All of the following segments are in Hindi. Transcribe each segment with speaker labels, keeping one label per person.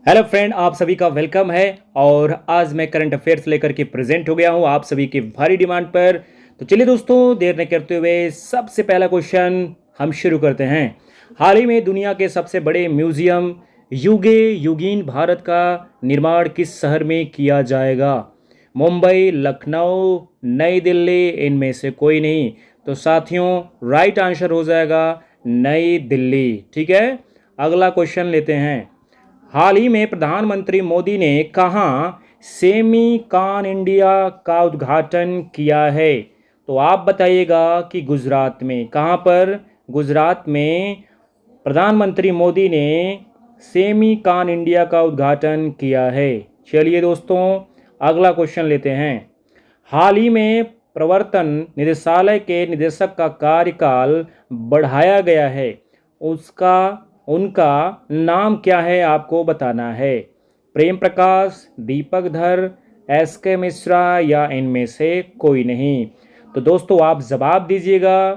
Speaker 1: हेलो फ्रेंड, आप सभी का वेलकम है। और आज मैं करंट अफेयर्स लेकर के प्रेजेंट हो गया हूं आप सभी की भारी डिमांड पर। तो चलिए दोस्तों, देर न करते हुए सबसे पहला क्वेश्चन हम शुरू करते हैं। हाल ही में दुनिया के सबसे बड़े म्यूजियम युगे युगीन भारत का निर्माण किस शहर में किया जाएगा? मुंबई, लखनऊ, नई दिल्ली, इनमें से कोई नहीं। तो साथियों, राइट आंसर हो जाएगा नई दिल्ली। ठीक है, अगला क्वेश्चन लेते हैं। हाल ही में प्रधानमंत्री मोदी ने कहाँ सेमी कॉन इंडिया का उद्घाटन किया है? तो आप बताइएगा कि गुजरात में कहाँ पर? गुजरात में प्रधानमंत्री मोदी ने सेमी कॉन इंडिया का उद्घाटन किया है। चलिए दोस्तों, अगला क्वेश्चन लेते हैं। हाल ही में प्रवर्तन निदेशालय के निदेशक का कार्यकाल बढ़ाया गया है, उसका उनका नाम क्या है? आपको बताना है। प्रेम प्रकाश, दीपक धर, एस के मिश्रा या इनमें से कोई नहीं। तो दोस्तों, आप जवाब दीजिएगा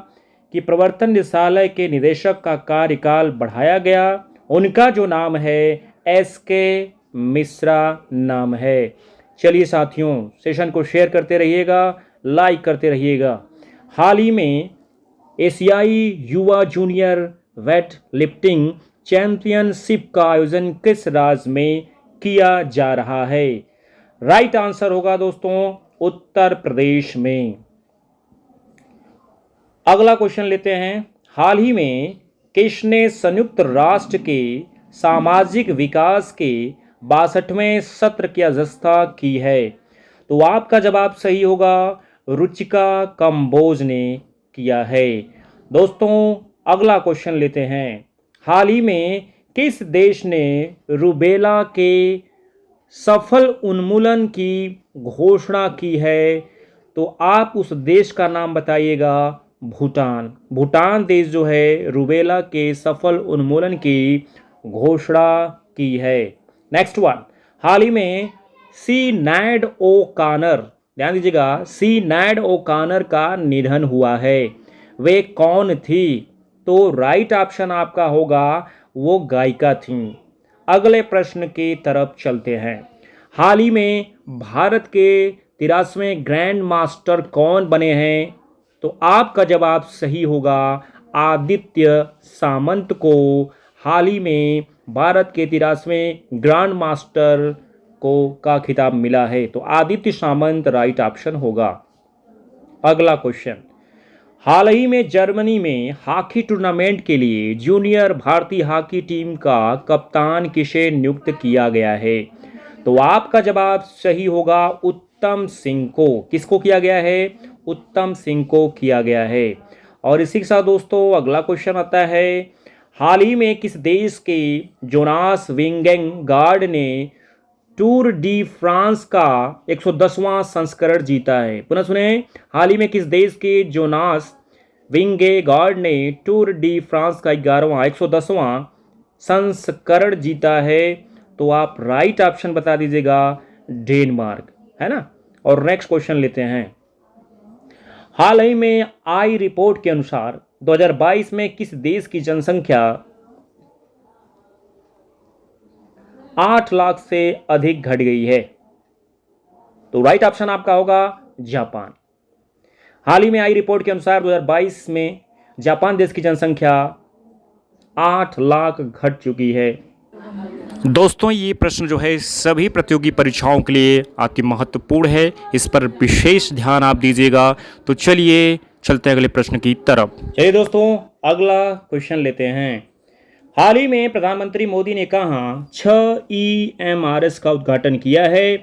Speaker 1: कि प्रवर्तन निदेशालय के निदेशक का कार्यकाल बढ़ाया गया, उनका जो नाम है एस के मिश्रा नाम है। चलिए साथियों, सेशन को शेयर करते रहिएगा, लाइक करते रहिएगा। हाल ही में एशियाई युवा जूनियर वेट लिफ्टिंग चैंपियनशिप का आयोजन किस राज्य में किया जा रहा है? राइट आंसर होगा दोस्तों उत्तर प्रदेश में। अगला क्वेश्चन लेते हैं। हाल ही में किसने संयुक्त राष्ट्र के सामाजिक विकास के 62वें सत्र की अध्यक्षता की है? तो आपका जवाब सही होगा, रुचिका कंबोज ने किया है। दोस्तों, अगला क्वेश्चन लेते हैं। हाल ही में किस देश ने रूबेला के सफल उन्मूलन की घोषणा की है? तो आप उस देश का नाम बताइएगा। भूटान। भूटान देश जो है रूबेला के सफल उन्मूलन की घोषणा की है। Next one. हाल ही में सिनेड ओ कॉनर, ध्यान दीजिएगा, सिनेड ओ कॉनर का निधन हुआ है। वे कौन थी? तो राइट ऑप्शन आपका होगा वो गायिका थी। अगले प्रश्न की तरफ चलते हैं। हाल ही में भारत के 83वें ग्रैंड मास्टर कौन बने हैं? तो आपका जवाब सही होगा, आदित्य सामंत को हाल ही में भारत के 83वें ग्रैंड मास्टर को का खिताब मिला है। तो आदित्य सामंत राइट ऑप्शन होगा। अगला क्वेश्चन। हाल ही में जर्मनी में हॉकी टूर्नामेंट के लिए जूनियर भारतीय हॉकी टीम का कप्तान किसे नियुक्त किया गया है? तो आपका जवाब सही होगा, उत्तम सिंह को। किसको किया गया है? उत्तम सिंह को किया गया है। और इसी के साथ दोस्तों अगला क्वेश्चन आता है। हाल ही में किस देश के जोनास विंगेगार्ड ने टूर डी फ्रांस का 110वां संस्करण जीता है? पुनः सुने, हाल ही में किस देश के जोनास विंगेगार्ड ने टूर डी फ्रांस का 110वां संस्करण जीता है? तो आप राइट ऑप्शन बता दीजिएगा, डेनमार्क, है ना। और नेक्स्ट क्वेश्चन लेते हैं। हाल ही में आई रिपोर्ट के अनुसार 2022 में किस देश की जनसंख्या 8 लाख से अधिक घट गई है? तो राइट ऑप्शन आपका होगा जापान। हाल ही में आई रिपोर्ट के अनुसार 2022 में जापान देश की जनसंख्या 8 लाख घट चुकी है। दोस्तों, ये प्रश्न जो है सभी प्रतियोगी परीक्षाओं के लिए अति महत्वपूर्ण है, इस पर विशेष ध्यान आप दीजिएगा। तो चलिए चलते हैं अगले प्रश्न की तरफ। चलिए दोस्तों, अगला क्वेश्चन लेते हैं। हाल ही में प्रधानमंत्री मोदी ने कहा 6 EMRS का उद्घाटन किया है?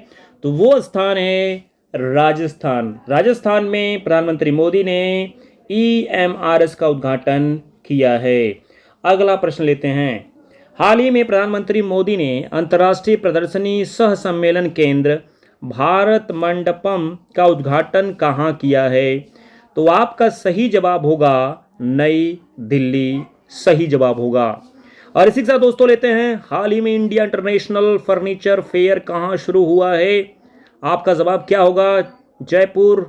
Speaker 1: तो वो स्थान है राजस्थान। राजस्थान में प्रधानमंत्री मोदी ने EMRS का उद्घाटन किया है। अगला प्रश्न लेते हैं। हाल ही में प्रधानमंत्री मोदी ने अंतर्राष्ट्रीय प्रदर्शनी सह सम्मेलन केंद्र भारत मंडपम का उद्घाटन कहाँ किया है? तो आपका सही जवाब होगा नई दिल्ली, सही जवाब होगा। और इसी के साथ दोस्तों लेते हैं, हाल ही में इंडिया इंटरनेशनल फर्नीचर फेयर कहाँ शुरू हुआ है? आपका जवाब क्या होगा? जयपुर,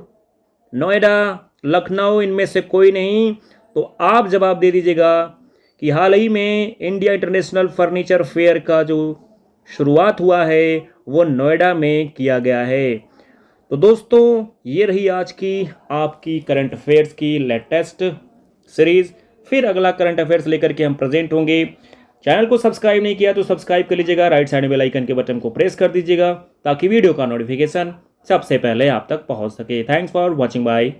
Speaker 1: नोएडा, लखनऊ, इनमें से कोई नहीं। तो आप जवाब दे दीजिएगा कि हाल ही में इंडिया इंटरनेशनल फर्नीचर फेयर का जो शुरुआत हुआ है वो नोएडा में किया गया है। तो दोस्तों ये रही आज की आपकी करंट अफेयर्स की लेटेस्ट सीरीज। फिर अगला करंट अफेयर्स लेकर के हम प्रेजेंट होंगे। चैनल को सब्सक्राइब नहीं किया तो सब्सक्राइब कर लीजिएगा, राइट साइड में बेल आइकन के बटन को प्रेस कर दीजिएगा ताकि वीडियो का नोटिफिकेशन सबसे पहले आप तक पहुंच सके। Thanks for watching bye.